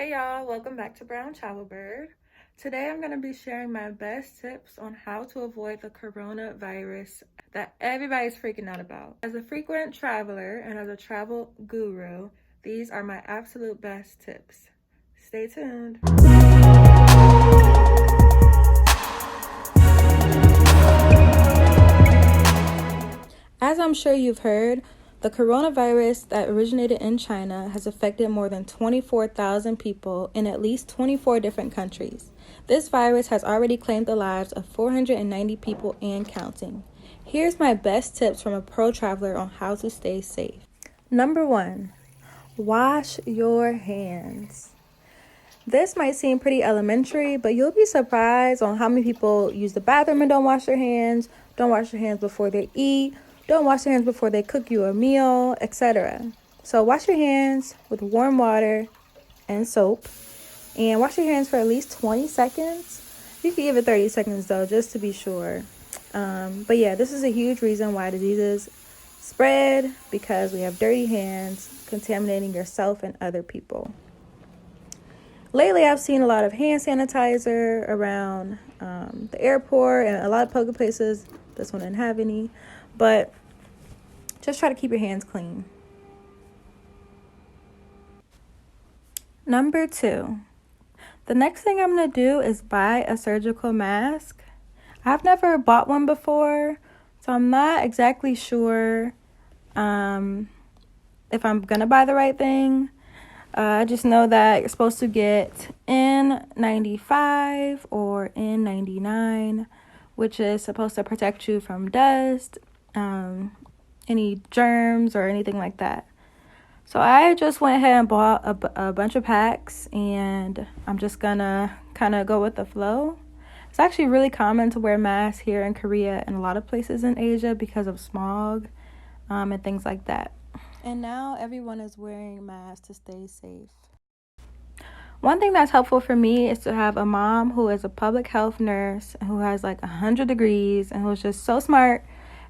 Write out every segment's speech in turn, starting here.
Hey y'all, welcome back to Brown Travel Bird. Today I'm going to be sharing my best tips on how to avoid the coronavirus that everybody's freaking out about. As a frequent traveler and as a travel guru, these are my absolute best tips. Stay tuned. As I'm sure you've heard, the coronavirus that originated in China has affected more than 24,000 people in at least 24 different countries. This virus has already claimed the lives of 490 people and counting. Here's my best tips from a pro traveler on how to stay safe. Number 1, wash your hands. This might seem pretty elementary, but you'll be surprised on how many people use the bathroom and don't wash their hands, don't wash their hands before they eat, don't wash their hands before they cook you a meal, etc. So wash your hands with warm water and soap, and wash your hands for at least 20 seconds. You can give it 30 seconds though, just to be sure. But yeah, this is a huge reason why diseases spread, because we have dirty hands contaminating yourself and other people. Lately, I've seen a lot of hand sanitizer around the airport and a lot of public places. This one didn't have any, but just try to keep your hands clean. Number 2, the next thing I'm going to do is buy a surgical mask. I've never bought one before, so I'm not exactly sure if I'm going to buy the right thing. I just know that you're supposed to get N95 or N99, which is supposed to protect you from dust, any germs or anything like that. So I just went ahead and bought a bunch of packs, and I'm just gonna kind of go with the flow. It's actually really common to wear masks here in Korea and a lot of places in Asia because of smog and things like that. And now everyone is wearing masks to stay safe. One thing that's helpful for me is to have a mom who is a public health nurse who has like 100 degrees and who's just so smart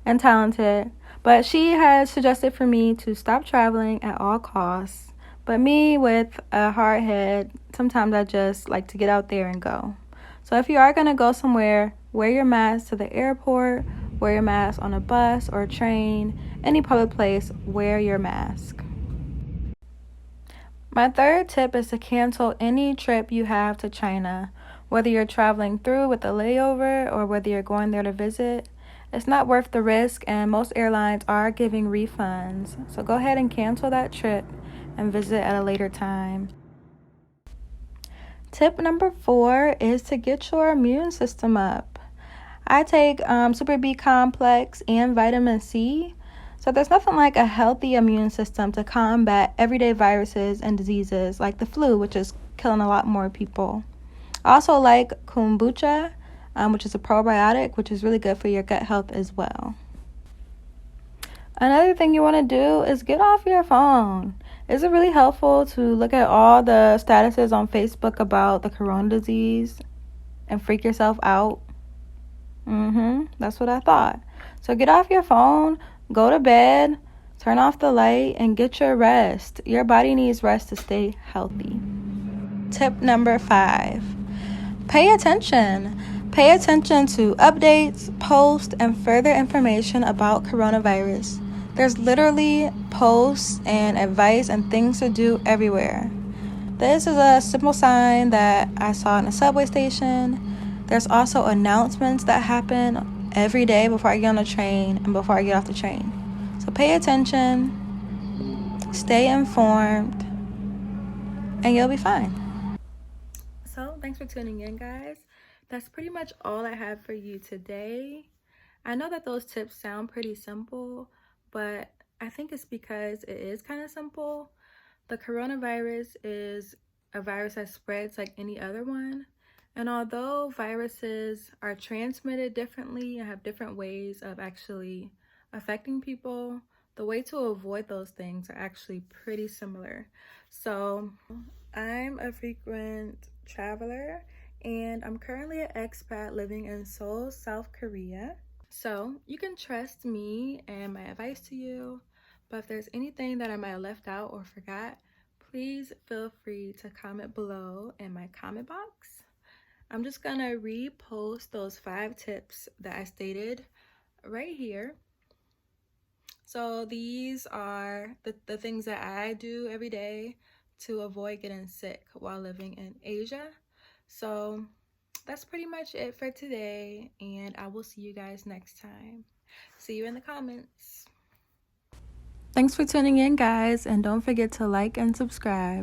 and talented. But she has suggested for me to stop traveling at all costs. But me, with a hard head, sometimes I just like to get out there and go. So if you are going to go somewhere, wear your mask to the airport, wear your mask on a bus or a train, any public place, wear your mask. My third tip is to cancel any trip you have to China, whether you're traveling through with a layover or whether you're going there to visit. It's not worth the risk, and most airlines are giving refunds. So go ahead and cancel that trip and visit at a later time. Tip number 4 is to get your immune system up. I take Super B complex and vitamin C. So there's nothing like a healthy immune system to combat everyday viruses and diseases like the flu, which is killing a lot more people. I also like kombucha, which is a probiotic, which is really good for your gut health as well. Another thing you want to do is get off your phone. Is it really helpful to look at all the statuses on Facebook about the corona disease and freak yourself out? That's what I thought. So get off your phone, go to bed, turn off the light, and get your rest. Your body needs rest to stay healthy. Tip number 5, pay attention. Pay attention to updates, posts, and further information about coronavirus. There's literally posts and advice and things to do everywhere. This is a simple sign that I saw in a subway station. There's also announcements that happen every day before I get on the train and before I get off the train. So pay attention, stay informed, and you'll be fine. So thanks for tuning in, guys. That's pretty much all I have for you today. I know that those tips sound pretty simple, but I think it's because it is kind of simple. The coronavirus is a virus that spreads like any other one. And although viruses are transmitted differently and have different ways of actually affecting people, the way to avoid those things are actually pretty similar. So I'm a frequent traveler, and I'm currently an expat living in Seoul, South Korea. So you can trust me and my advice to you, but if there's anything that I might have left out or forgot, please feel free to comment below in my comment box. I'm just gonna repost those 5 tips that I stated right here. So these are the things that I do every day to avoid getting sick while living in Asia. So that's pretty much it for today, and I will see you guys next time. See you in the comments. Thanks for tuning in, guys, and don't forget to like and subscribe.